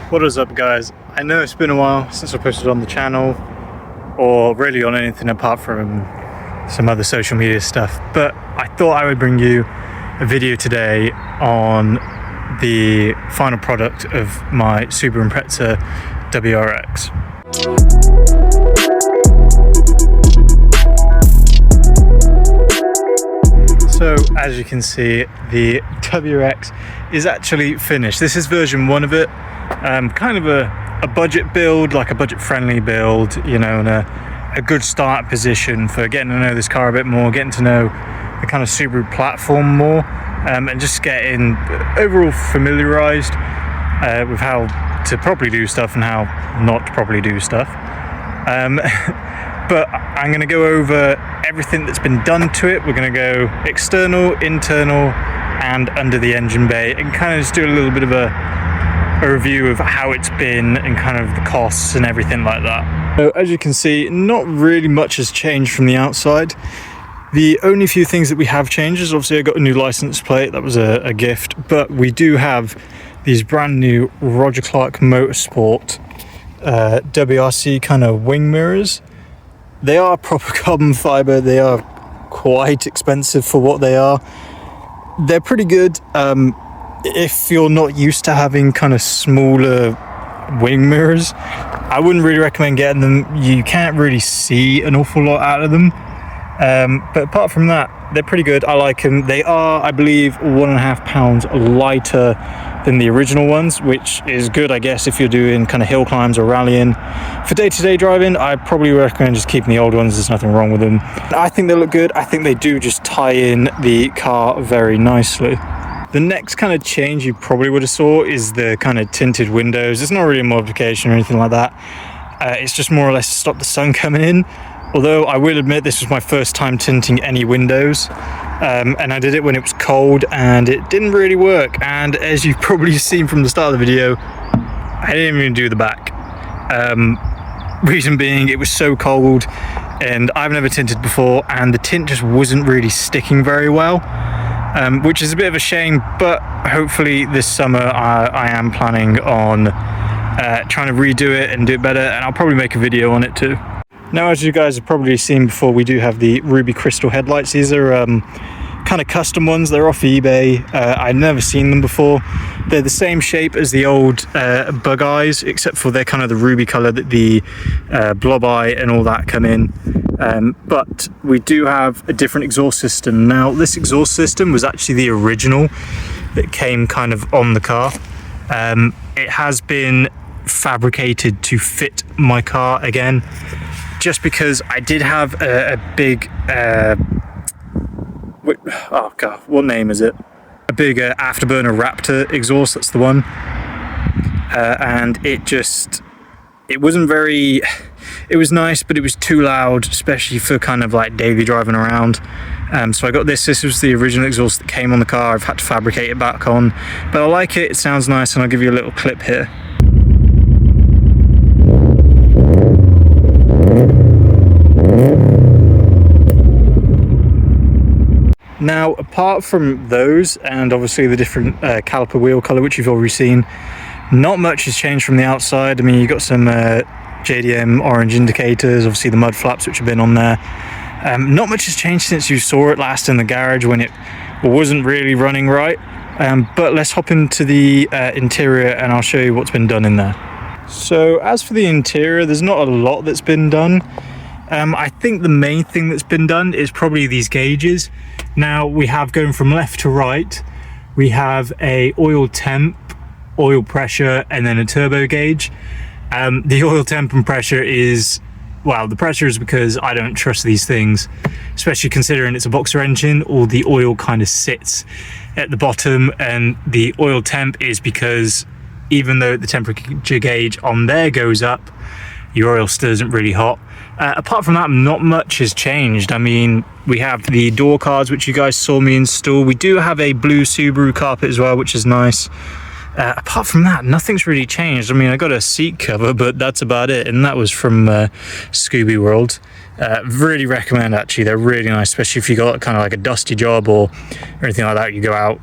What is up, guys? I know it's been a while since I posted on the channel, or really on anything apart from some other social media stuff, but I thought I would bring you a video today on the final product of my Subaru Wrx. So as you can see, the Wrx is actually finished. This is version 1 of it. Kind of a budget build, like a budget friendly build, you know, and a good start position for getting to know this car a bit more, getting to know the kind of Subaru platform more, and just getting overall familiarized with how to properly do stuff and how not to properly do stuff. But I'm going to go over everything that's been done to it. We're going to go external, internal, and under the engine bay, and kind of just do a little bit of a review of how it's been and kind of the costs and everything like that. So as you can see, not really much has changed from the outside. The only few things that we have changed is obviously I got a new license plate. That was a gift, but we do have these brand new Roger Clark Motorsport WRC kind of wing mirrors. They are proper carbon fiber. They are quite expensive for what they are. They're pretty good. If you're not used to having kind of smaller wing mirrors, I wouldn't really recommend getting them. You can't really see an awful lot out of them. But apart from that, they're pretty good. I like them. They are, I believe, 1.5 pounds lighter than the original ones, which is good, I guess, if you're doing kind of hill climbs or rallying. For day-to-day driving, I probably recommend just keeping the old ones. There's nothing wrong with them. I think they look good. I think they do just tie in the car very nicely. The next kind of change you probably would have saw is the kind of tinted windows. It's not really a modification or anything like that. It's just more or less to stop the sun coming in. Although I will admit this was my first time tinting any windows, and I did it when it was cold and it didn't really work. And as you've probably seen from the start of the video, I didn't even do the back. Reason being, it was so cold and I've never tinted before, and the tint just wasn't really sticking very well. Which is a bit of a shame, but hopefully this summer I am planning on trying to redo it and do it better, and I'll probably make a video on it too. Now, as you guys have probably seen before, we do have the ruby crystal headlights. These are kind of custom ones. They're off eBay. I've never seen them before. They're the same shape as the old bug eyes, except for they're kind of the ruby color that the blob eye and all that come in. But we do have a different exhaust system. Now, this exhaust system was actually the original that came kind of on the car. It has been fabricated to fit my car again, just because I did have a big oh god, what name is it? A big afterburner Raptor exhaust. That's the one. And it wasn't very, it was nice, but it was too loud, especially for kind of like daily driving around. So I got this was the original exhaust that came on the car. I've had to fabricate it back on, but I like it. It sounds nice, and I'll give you a little clip here. Now, apart from those, and obviously the different caliper wheel color, which you've already seen, not much has changed from the outside. I mean, you've got some JDM orange indicators, obviously the mud flaps which have been on there. Not much has changed since you saw it last in the garage when it wasn't really running right. But let's hop into the interior and I'll show you what's been done in there. So as for the interior, there's not a lot that's been done. I think the main thing that's been done is probably these gauges. Now, we have, going from left to right, we have a oil temp, oil pressure, and then a turbo gauge. The oil temp and pressure is, well, the pressure is because I don't trust these things, especially considering it's a boxer engine. All the oil kind of sits at the bottom, and the oil temp is because even though the temperature gauge on there goes up, your oil still isn't really hot. Apart from that, not much has changed. I mean, we have the door cards, which you guys saw me install. We do have a blue Subaru carpet as well, which is nice. Apart from that, nothing's really changed. I mean, I got a seat cover, but that's about it. And that was from Scooby World. Really recommend, actually. They're really nice, especially if you got kind of like a dusty job or anything like that. You go out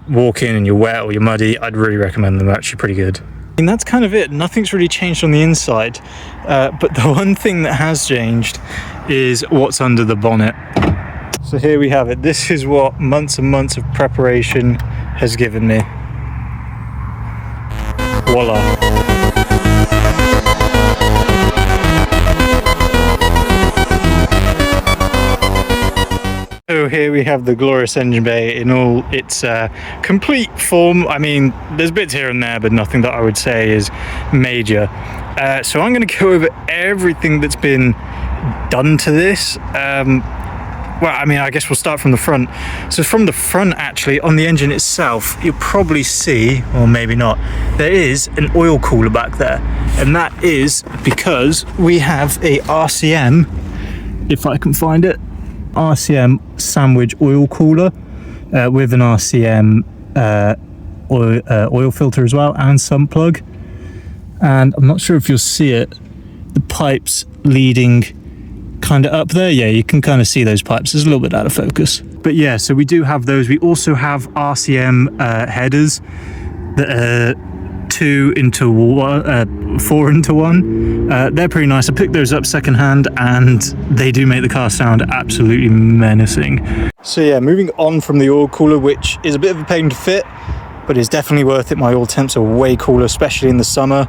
walking and you're wet or you're muddy. I'd really recommend them. They're actually pretty good. And that's kind of it. Nothing's really changed on the inside, but the one thing that has changed is what's under the bonnet. So here we have it. This is what months and months of preparation has given me. Voila. So here we have the glorious engine bay in all its complete form. I mean, there's bits here and there, but nothing that I would say is major. So I'm going to go over everything that's been done to this. Well, I mean, I guess we'll start from the front. So from the front, actually, on the engine itself, you'll probably see, or maybe not, there is an oil cooler back there. And that is because we have a RCM, if I can find it, RCM sandwich oil cooler with an RCM oil filter as well, and sump plug. And I'm not sure if you'll see it, the pipes leading kind of up there. Yeah, you can kind of see those pipes. It's a little bit out of focus, but yeah, so we do have those. We also have RCM headers that are 2 into 1, 4 into 1. They're pretty nice. I picked those up secondhand, and they do make the car sound absolutely menacing. So yeah, moving on from the oil cooler, which is a bit of a pain to fit, but it's definitely worth it. My oil temps are way cooler, especially in the summer.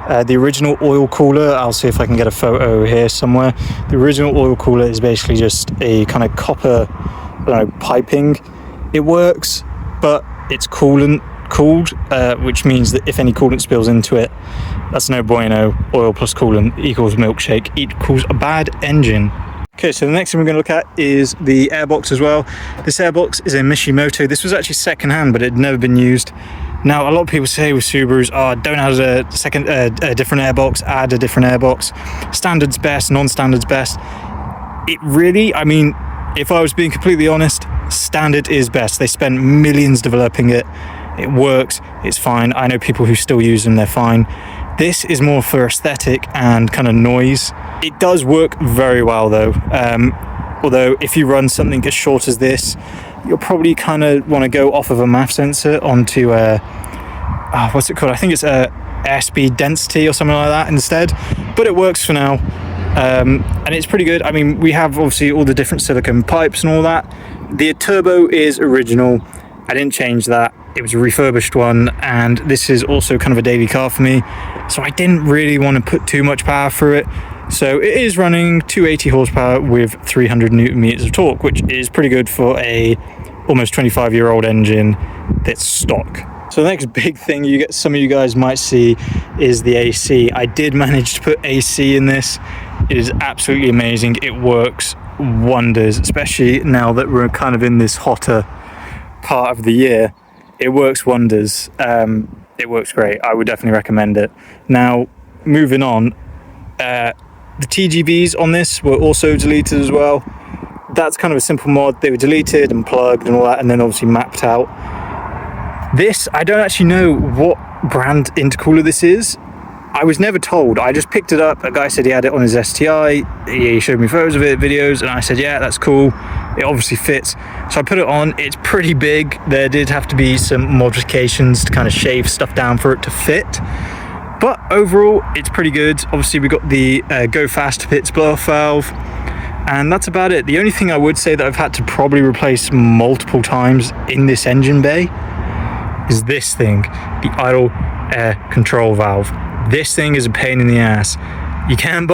The original oil cooler, I'll see if I can get a photo here somewhere. The original oil cooler is basically just a kind of copper, I don't know, piping. It works, but it's cooled, which means that if any coolant spills into it, that's no bueno. Oil plus coolant equals milkshake equals a bad engine. Okay, so the next thing we're going to look at is the airbox as well. This airbox is a Mishimoto. This was actually second-hand, but it had never been used. Now, a lot of people say with Subarus, don't add a different airbox, add a different airbox. Standard's best, non-standard's best. It really, I mean, if I was being completely honest, standard is best. They spent millions developing it. It works, it's fine. I know people who still use them, they're fine. This is more for aesthetic and kind of noise. It does work very well though. Although if you run something as short as this, you'll probably kind of want to go off of a MAF sensor onto what's it called? I think it's a airspeed density or something like that instead. But it works for now. And it's pretty good. I mean, we have obviously all the different silicone pipes and all that. The turbo is original. I didn't change that. It was a refurbished one, and this is also kind of a daily car for me, so I didn't really want to put too much power through it. So it is running 280 horsepower with 300 newton meters of torque, which is pretty good for a almost 25-year-old engine that's stock. So the next big thing some of you guys might see is the AC. I did manage to put AC in this. It is absolutely amazing. It works wonders, especially now that we're kind of in this hotter part of the year. It works wonders. It works great. I would definitely recommend it. Now, moving on, the TGVs on this were also deleted as well. That's kind of a simple mod. They were deleted and plugged and all that, and then obviously mapped out. This, I don't actually know what brand intercooler this is. I was never told. I just picked it up. A guy said he had it on his STI. He showed me photos of it, videos, and I said, yeah, that's cool. It obviously fits. So I put it on. It's pretty big. There did have to be some modifications to kind of shave stuff down for it to fit. But overall, it's pretty good. Obviously, we got the go fast pits blow-off valve. And that's about it. The only thing I would say that I've had to probably replace multiple times in this engine bay is this thing, the idle air control valve. This thing is a pain in the ass. You can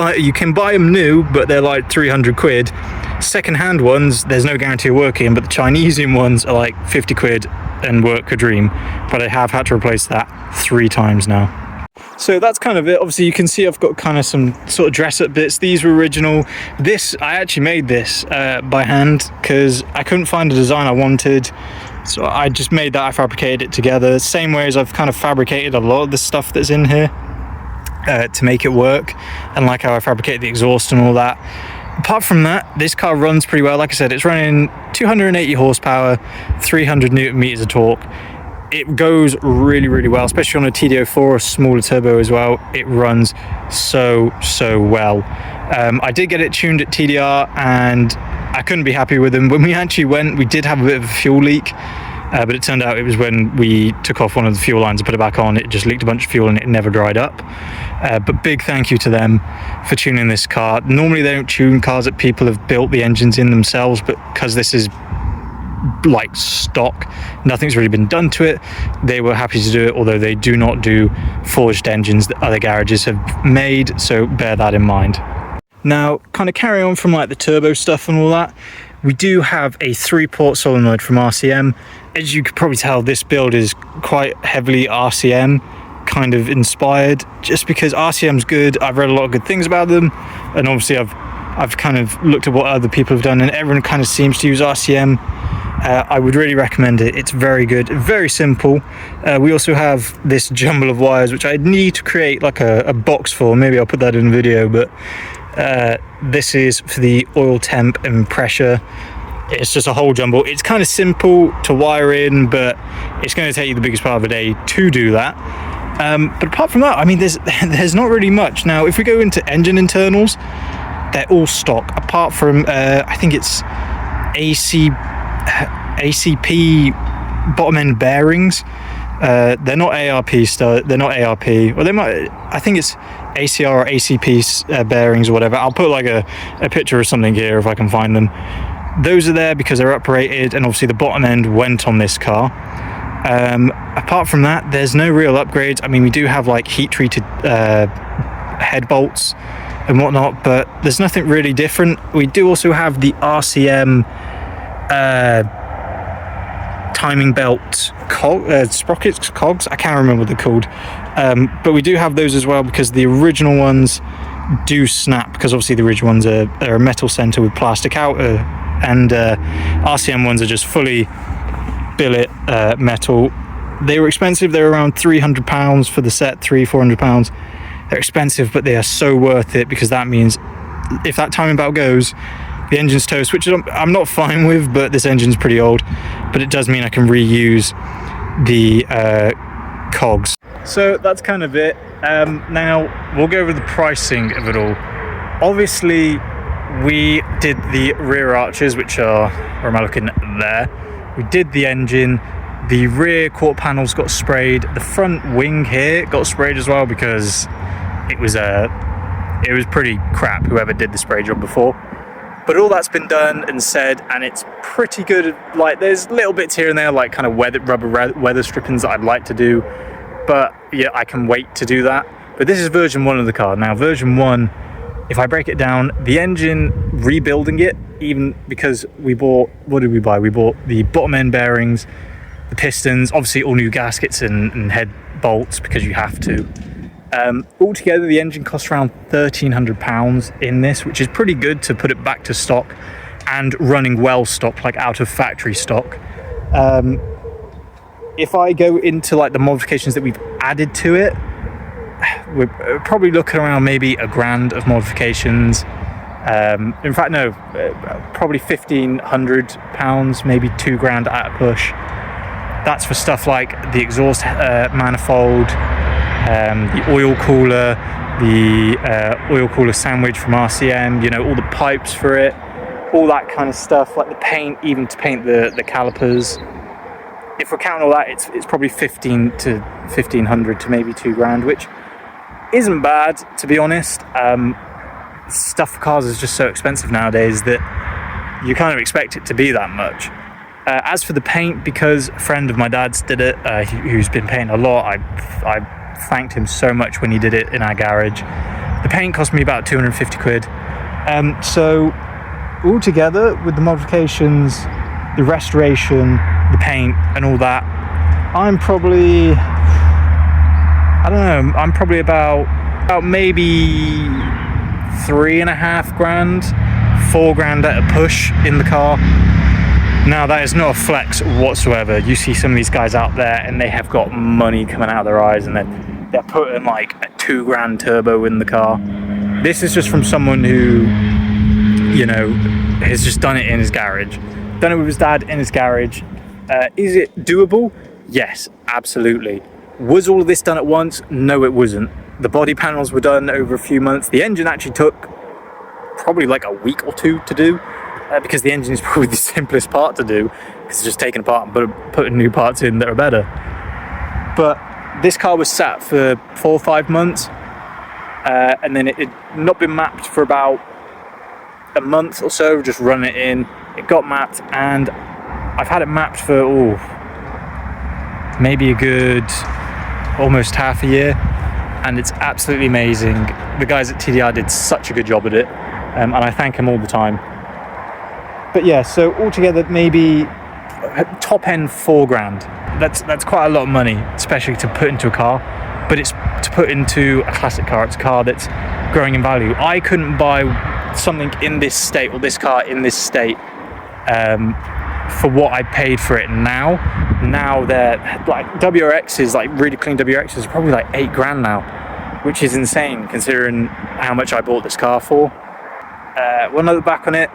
buy them new, but they're like 300 quid. Second-hand ones, there's no guarantee of working, but the Chinesian ones are like 50 quid and work a dream. But I have had to replace that 3 times now. So that's kind of it. Obviously, you can see I've got kind of some sort of dress-up bits. These were original. This, I actually made this by hand because I couldn't find a design I wanted. So I just made that. I fabricated it together. Same way as I've kind of fabricated a lot of the stuff that's in here to make it work. And like how I fabricated the exhaust and all that. Apart from that, this car runs pretty well. Like I said, it's running 280 horsepower, 300 newton meters of torque. It goes really, really well, especially on a TD04, a smaller turbo as well. It runs so well. I did get it tuned at TDR and I couldn't be happy with them. When we actually went, we did have a bit of a fuel leak. but it turned out it was when we took off one of the fuel lines and put it back on, it just leaked a bunch of fuel and it never dried up. But big thank you to them for tuning this car. Normally they don't tune cars that people have built the engines in themselves, but because this is like stock, nothing's really been done to it, they were happy to do it, although they do not do forged engines that other garages have made, so bear that in mind. Now, kind of carry on from like the turbo stuff and all that, we do have a 3-port solenoid from RCM. As you could probably tell, this build is quite heavily RCM kind of inspired, just because RCM's good. I've read a lot of good things about them, and obviously I've kind of looked at what other people have done, and everyone kind of seems to use RCM. I would really recommend it. It's very good, very simple. We also have this jumble of wires, which I need to create like a box for. Maybe I'll put that in a video, but this is for the oil temp and pressure. It's just a whole jumble. It's kind of simple to wire in, but it's going to take you the biggest part of the day to do that. But apart from that, I mean, there's not really much. Now, if we go into engine internals, they're all stock, apart from I think it's ACP bottom end bearings. They're not ARP stuff. They're not ARP, or they might. I think it's ACR or ACP bearings or whatever. I'll put like a picture or something here if I can find them. Those are there because they're uprated, and obviously the bottom end went on this car. Apart from that, there's no real upgrades. I mean, we do have like heat treated head bolts and whatnot, but there's nothing really different. We do also have the RCM timing belt sprockets, cogs, I can't remember what they're called, but we do have those as well, because the original ones do snap, because obviously the original ones are a metal center with plastic outer, and RCM ones are just fully billet metal. They were expensive. They were around £300 for the set, £400. They're expensive, but they are so worth it, because that means if that timing belt goes, the engine's toast, which I'm not fine with, but this engine's pretty old, but it does mean I can reuse the cogs. So that's kind of it. Now we'll go over the pricing of it all. Obviously we did the rear arches, which are, where am I looking, there. We did the engine, the rear quarter panels got sprayed, the front wing here got sprayed as well, because it was pretty crap, whoever did the spray job before. But all that's been done and said, and it's pretty good. Like, there's little bits here and there, like kind of rubber weather strippings that I'd like to do, but yeah, I can wait to do that. But this is version 1 of the car. Now, version 1, if I break it down, the engine, rebuilding it, even because we bought, what did we buy? We bought the bottom end bearings, the pistons, obviously all new gaskets and head bolts, because you have to. Altogether, the engine costs around £1,300 in this, which is pretty good to put it back to stock and running well stock, like out of factory stock. If I go into like the modifications that we've added to it, we're probably looking around maybe £1,000 of modifications. In fact, no, probably £1,500, maybe £2,000 at a push. That's for stuff like the exhaust manifold, the oil cooler, the oil cooler sandwich from RCM, you know, all the pipes for it, all that kind of stuff, like the paint, even to paint the calipers. If we're counting all that, it's probably $1,500 to $1,500 to maybe £2,000, which isn't bad, to be honest. Stuff for cars is just so expensive nowadays that you kind of expect it to be that much. As for the paint, because a friend of my dad's did it, who's been painting a lot, I thanked him so much when he did it in our garage. The paint cost me about 250 quid. So altogether, with the modifications, the restoration, the paint and all that, I'm probably, I don't know, I'm probably about maybe $3,500, $4,000 at a push in the car. Now, that is not a flex whatsoever. You see some of these guys out there and they have got money coming out of their eyes, and they're putting like a $2,000 turbo in the car. This is just from someone who, you know, has just done it in his garage. Done it with his dad in his garage. Is it doable? Yes, absolutely. Was all of this done at once? No, it wasn't. The body panels were done over a few months. The engine actually took probably like a week or two to do. because the engine is probably the simplest part to do, because it's just taking apart and putting new parts in that are better. But this car was sat for 4 or 5 months, and then it had not been mapped for about a month or so, just run it in. It got mapped, and I've had it mapped for maybe a good almost half a year, and it's absolutely amazing. The guys at TDR did such a good job at it, and I thank them all the time. But yeah, so altogether maybe top end 4 grand. That's quite a lot of money, especially to put into a car, but it's to put into a classic car. It's a car that's growing in value. I couldn't buy something in this state, or this car in this state, for what I paid for it now. Now they're like WRXs, like really clean WRXs, are probably like 8 grand now, which is insane considering how much I bought this car for. One other back on it,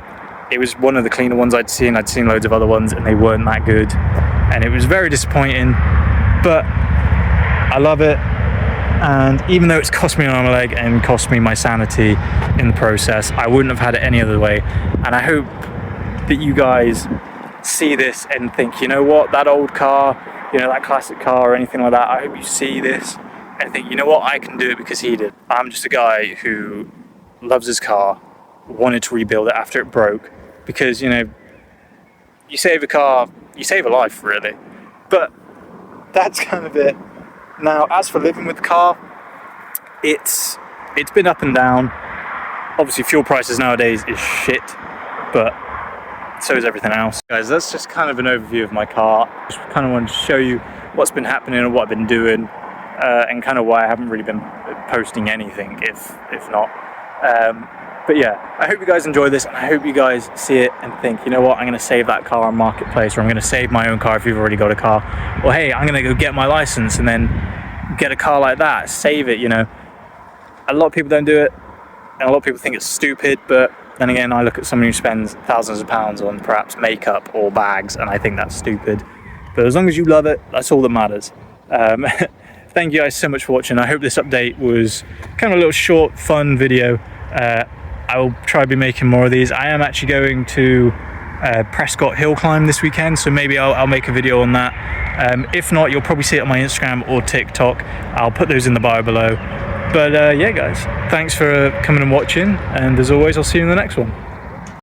it was one of the cleaner ones I'd seen. I'd seen loads of other ones and they weren't that good, and it was very disappointing, but I love it. And even though it's cost me an arm and a leg and cost me my sanity in the process, I wouldn't have had it any other way. And I hope that you guys see this and think, you know what, that old car, you know, that classic car or anything like that, I hope you see this and think, you know what, I can do it because he did. I'm just a guy who loves his car, wanted to rebuild it after it broke, because, you know, you save a car, you save a life, really. But that's kind of it. Now, as for living with the car, it's been up and down. Obviously, fuel prices nowadays is shit, but so is everything else. Guys, that's just kind of an overview of my car. Just kind of wanted to show you what's been happening and what I've been doing, and kind of why I haven't really been posting anything, if not. But yeah, I hope you guys enjoy this, and I hope you guys see it and think, you know what, I'm going to save that car on Marketplace, or I'm going to save my own car if you've already got a car. Or hey, I'm going to go get my license and then get a car like that, save it, you know. A lot of people don't do it, and a lot of people think it's stupid, but then again, I look at someone who spends thousands of pounds on perhaps makeup or bags, and I think that's stupid. But as long as you love it, that's all that matters. Thank you guys so much for watching. I hope this update was kind of a little short, fun video. I will try to be making more of these. I am actually going to Prescott Hill Climb this weekend, so maybe I'll make a video on that. If not, you'll probably see it on my Instagram or TikTok. I'll put those in the bio below. But yeah, guys, thanks for coming and watching, and as always, I'll see you in the next one.